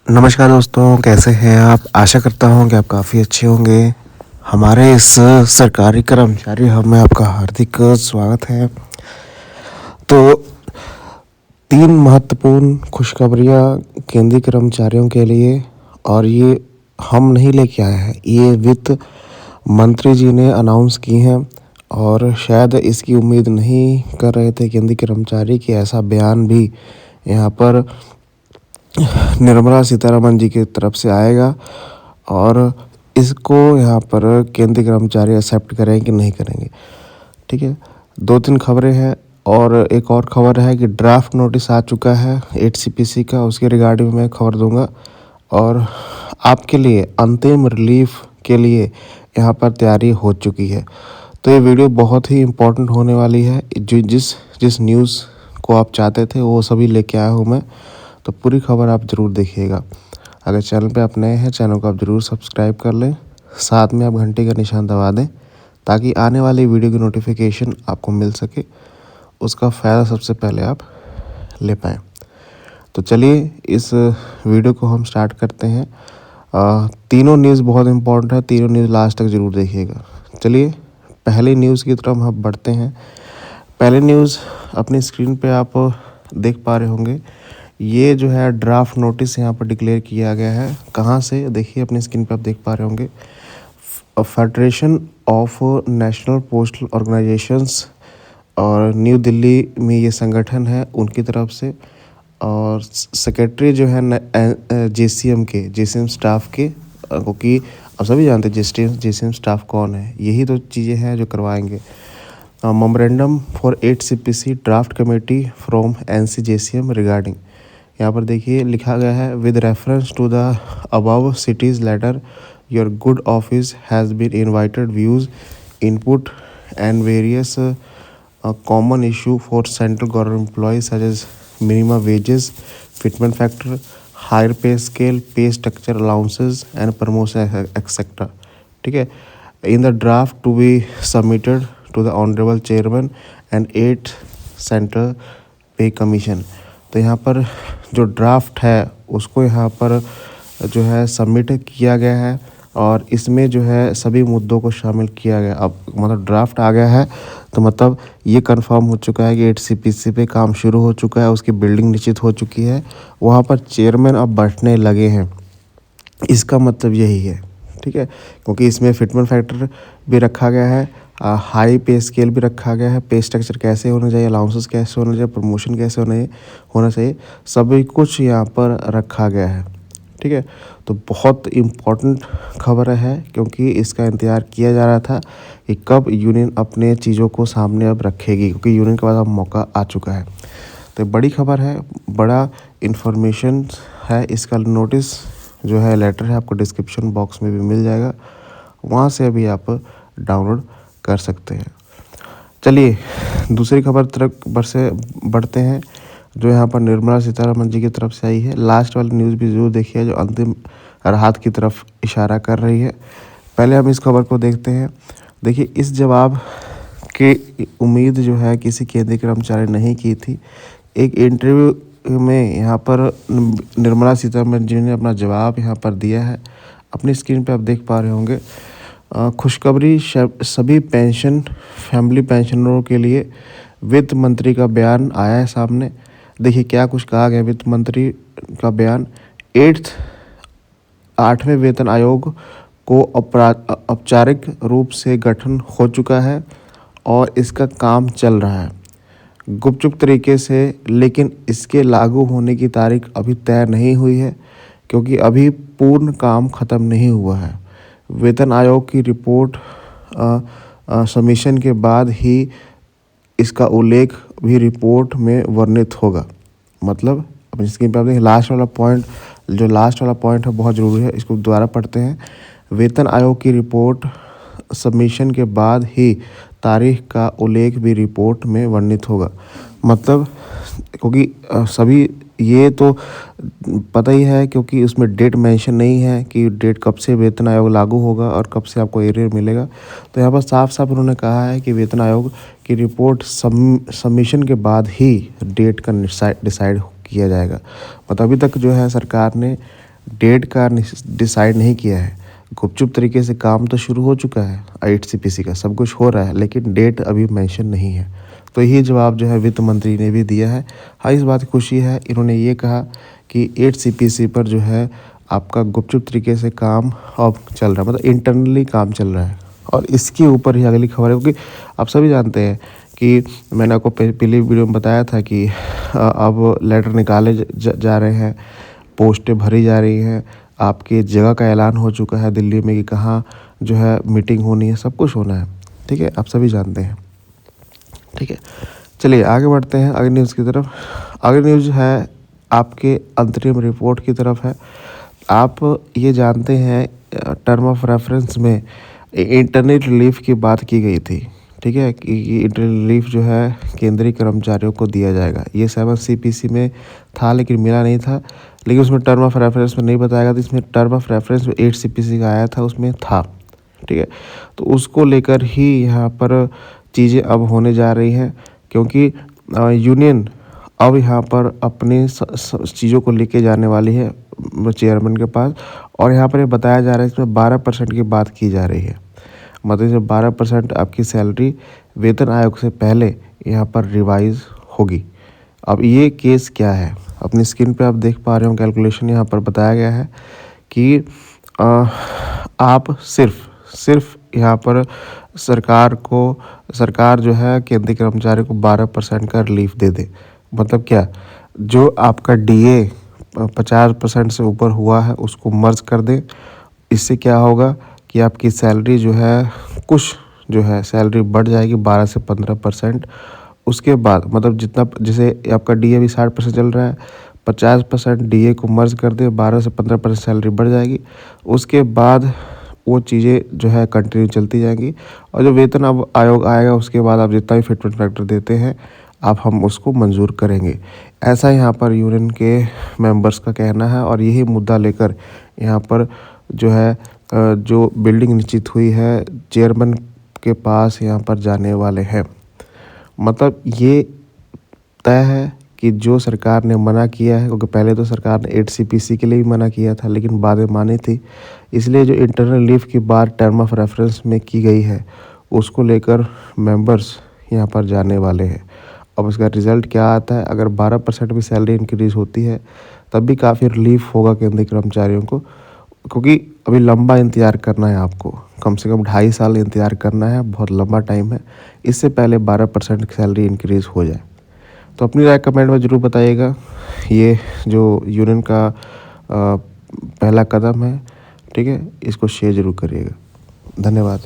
नमस्कार दोस्तों, कैसे हैं आप? आशा करता हूँ कि आप काफ़ी अच्छे होंगे। हमारे इस सरकारी कर्मचारी हब में आपका हार्दिक स्वागत है। तो 3 महत्वपूर्ण खुशखबरियाँ केंद्रीय कर्मचारियों के लिए, और ये हम नहीं लेके आए हैं, ये वित्त मंत्री जी ने अनाउंस की हैं। और शायद इसकी उम्मीद नहीं कर रहे थे केंद्रीय कर्मचारी कि ऐसा बयान भी यहाँ पर निर्मला सीतारमण जी की तरफ से आएगा, और इसको यहाँ पर केंद्रीय कर्मचारी एक्सेप्ट करेंगे कि नहीं करेंगे। ठीक है, 2-3 खबरें हैं, और एक और खबर है कि ड्राफ्ट नोटिस आ चुका है 8CPC का, उसके रिगार्डिंग मैं खबर दूंगा। और आपके लिए अंतिम रिलीफ के लिए यहाँ पर तैयारी हो चुकी है। तो ये वीडियो बहुत ही इम्पोर्टेंट होने वाली है। जिस न्यूज़ को आप चाहते थे वो सभी लेके आया हूँ मैं, तो पूरी खबर आप ज़रूर देखिएगा। अगर चैनल पे आप नए हैं, चैनल को आप ज़रूर सब्सक्राइब कर लें, साथ में आप घंटे का निशान दबा दें ताकि आने वाली वीडियो की नोटिफिकेशन आपको मिल सके, उसका फ़ायदा सबसे पहले आप ले पाएँ। तो चलिए इस वीडियो को हम स्टार्ट करते हैं। तीनों न्यूज़ बहुत इम्पोर्टेंट है, तीनों न्यूज़ लास्ट तक ज़रूर देखिएगा। चलिए पहली न्यूज़ की तरफ हम बढ़ते हैं। पहले न्यूज़ अपनी स्क्रीन पे आप देख पा रहे होंगे। ये जो है ड्राफ्ट नोटिस यहाँ पर डिक्लेयर किया गया है। कहाँ से? देखिए अपनी स्क्रीन पे आप देख पा रहे होंगे, federation of national postal organisations, और न्यू दिल्ली में ये संगठन है, उनकी तरफ से। और सेक्रेटरी जो है जेसीएम स्टाफ के, क्योंकि अब सभी जानते हैं जेसीएम स्टाफ कौन है। यही तो चीज़ें हैं जो करवाएंगे। Memorandum for 8CPC draft committee from NCJCM regarding, यहाँ पर देखिए लिखा गया है, with reference to the above cited letter your good office has been invited views input and various common issue for central government employees such as minimum wages, fitment factor, higher pay scale, pay structure, allowances and promotion etcetera. ठीक है, in the draft to be submitted to the honourable chairman and 8 central पे commission. तो यहाँ पर जो draft है उसको यहाँ पर जो है सबमिट किया गया है, और इसमें जो है सभी मुद्दों को शामिल किया गया। अब मतलब ड्राफ्ट आ गया है तो मतलब ये कंफर्म हो चुका है कि 8CPC पे काम शुरू हो चुका है, उसकी बिल्डिंग निश्चित हो चुकी है, वहाँ पर चेयरमैन अब बैठने लगे हैं। इसका मतलब यही है। ठीक है, क्योंकि इसमें फिटमेंट फैक्टर भी रखा गया है, हाई पे स्केल भी रखा गया है, पे स्ट्रक्चर कैसे होना चाहिए, अलाउंसेस कैसे होना चाहिए, प्रमोशन कैसे होना चाहिए, सभी कुछ यहाँ पर रखा गया है। ठीक है, तो बहुत इम्पोर्टेंट खबर है, क्योंकि इसका इंतज़ार किया जा रहा था कि कब यूनियन अपने चीज़ों को सामने अब रखेगी, क्योंकि यूनियन के पास अब मौका आ चुका है। तो बड़ी खबर है, बड़ा इन्फॉर्मेशन है। इसका नोटिस जो है, लेटर है, आपको डिस्क्रिप्शन बॉक्स में भी मिल जाएगा, वहाँ से अभी आप डाउनलोड कर सकते हैं। चलिए दूसरी खबर तरफ बढ़ते हैं, जो यहाँ पर निर्मला सीतारमण जी की तरफ से आई है। लास्ट वाली न्यूज़ भी ज़रूर देखिए, जो अंतिम राहत की तरफ इशारा कर रही है। पहले हम इस खबर को देखते हैं। देखिए, इस जवाब की उम्मीद जो है किसी केंद्रीय कर्मचारी नहीं की थी। एक इंटरव्यू में यहाँ पर निर्मला सीतारमण जी ने अपना जवाब यहाँ पर दिया है, अपनी स्क्रीन पे आप देख पा रहे होंगे। खुशखबरी सभी फैमिली पेंशनरों के लिए, वित्त मंत्री का बयान आया है सामने। देखिए क्या कुछ कहा गया वित्त मंत्री का बयान। 8वें वेतन आयोग को औपचारिक रूप से गठन हो चुका है और इसका काम चल रहा है गुपचुप तरीके से, लेकिन इसके लागू होने की तारीख अभी तय नहीं हुई है, क्योंकि अभी पूर्ण काम खत्म नहीं हुआ है। वेतन आयोग की रिपोर्ट सबमिशन के बाद ही इसका उल्लेख भी रिपोर्ट में वर्णित होगा। मतलब अपनी स्क्रीन पर आप देखें, लास्ट वाला पॉइंट है बहुत ज़रूरी है, इसको दोबारा पढ़ते हैं। वेतन आयोग की रिपोर्ट सबमिशन के बाद ही तारीख का उल्लेख भी रिपोर्ट में वर्णित होगा। मतलब क्योंकि सभी ये तो पता ही है, क्योंकि उसमें डेट मेंशन नहीं है कि डेट कब से वेतन आयोग लागू होगा और कब से आपको एरियर मिलेगा। तो यहाँ पर साफ साफ उन्होंने कहा है कि वेतन आयोग की रिपोर्ट सबमिशन के बाद ही डेट का डिसाइड किया जाएगा। मतलब अभी तक जो है सरकार ने डेट का डिसाइड नहीं किया है। गुपचुप तरीके से काम तो शुरू हो चुका है 8 CPC का, सब कुछ हो रहा है, लेकिन डेट अभी मेंशन नहीं है। तो यही जवाब जो है वित्त मंत्री ने भी दिया है। हाँ, इस बात की खुशी है, इन्होंने ये कहा कि 8 CPC पर जो है आपका गुपचुप तरीके से काम अब चल रहा है, मतलब इंटरनली काम चल रहा है। और इसके ऊपर ही अगली खबर है, क्योंकि आप सभी जानते हैं कि मैंने आपको पहली वीडियो में बताया था कि अब लेटर निकाले जा रहे हैं, पोस्टें भरी जा रही हैं, आपकी जगह का ऐलान हो चुका है दिल्ली में कि कहाँ जो है मीटिंग होनी है, सब कुछ होना है। ठीक है, आप सभी जानते हैं। ठीक है, चलिए आगे बढ़ते हैं अगली न्यूज़ की तरफ। अगली न्यूज़ है आपके अंतरिम रिपोर्ट की तरफ है। आप ये जानते हैं टर्म ऑफ रेफरेंस में इंटरनेट रिलीफ की बात की गई थी। ठीक है, कि इंटरनेट रिलीफ जो है केंद्रीय कर्मचारियों को दिया जाएगा। ये 7 CPC में था लेकिन मिला नहीं था, लेकिन उसमें टर्म ऑफ रेफरेंस में नहीं बताया गया था। इसमें टर्म ऑफ रेफरेंस में 8 CPC का आया था, उसमें था। ठीक है, तो उसको लेकर ही यहाँ पर चीज़ें अब होने जा रही हैं, क्योंकि यूनियन अब यहाँ पर अपनी चीज़ों को लेके जाने वाली है चेयरमैन के पास। और यहाँ पर ये बताया जा रहा है इसमें 12% की बात की जा रही है, मतलब जब 12% आपकी सैलरी वेतन आयोग से पहले यहाँ पर रिवाइज होगी। अब ये केस क्या है, अपनी स्क्रीन पे आप देख पा रहे हो, कैलकुलेशन यहाँ पर बताया गया है कि आप सिर्फ यहाँ पर सरकार जो है केंद्रीय कर्मचारी को 12% का रिलीफ दे दे। मतलब क्या, जो आपका DA 50% से ऊपर हुआ है उसको मर्ज कर दे। इससे क्या होगा कि आपकी सैलरी जो है कुछ जो है सैलरी बढ़ जाएगी 12 से 15%। उसके बाद मतलब जितना, जैसे आपका DA अभी 60% चल रहा है, 50% DA को मर्ज कर दे, 12 से 15% सैलरी बढ़ जाएगी। उसके बाद वो चीज़ें जो है कंटिन्यू चलती जाएंगी, और जो वेतन अब आयोग आएगा उसके बाद आप जितना भी फिटमेंट फैक्टर देते हैं आप हम उसको मंजूर करेंगे। ऐसा यहाँ पर यूनियन के मेंबर्स का कहना है, और यही मुद्दा लेकर यहाँ पर जो है जो बिल्डिंग निश्चित हुई है चेयरमैन के पास यहाँ पर जाने वाले हैं। मतलब ये तय है कि जो सरकार ने मना किया है, क्योंकि पहले तो सरकार ने 8 CPC के लिए भी मना किया था लेकिन बाद में मानी थी, इसलिए जो इंटरनल लीव की बात टर्म ऑफ रेफरेंस में की गई है उसको लेकर मेंबर्स यहाँ पर जाने वाले हैं। अब उसका रिज़ल्ट क्या आता है, अगर 12% भी सैलरी इंक्रीज़ होती है तब भी काफ़ी रिलीफ होगा केंद्रीय कर्मचारियों को, क्योंकि अभी लंबा इंतज़ार करना है आपको, कम से कम 2.5 साल इंतज़ार करना है, बहुत लंबा टाइम है। इससे पहले 12% की सैलरी इंक्रीज़ हो जाए। तो अपनी राय कमेंट में ज़रूर बताइएगा। ये जो यूनियन का पहला कदम है, ठीक है, इसको शेयर ज़रूर करिएगा। धन्यवाद।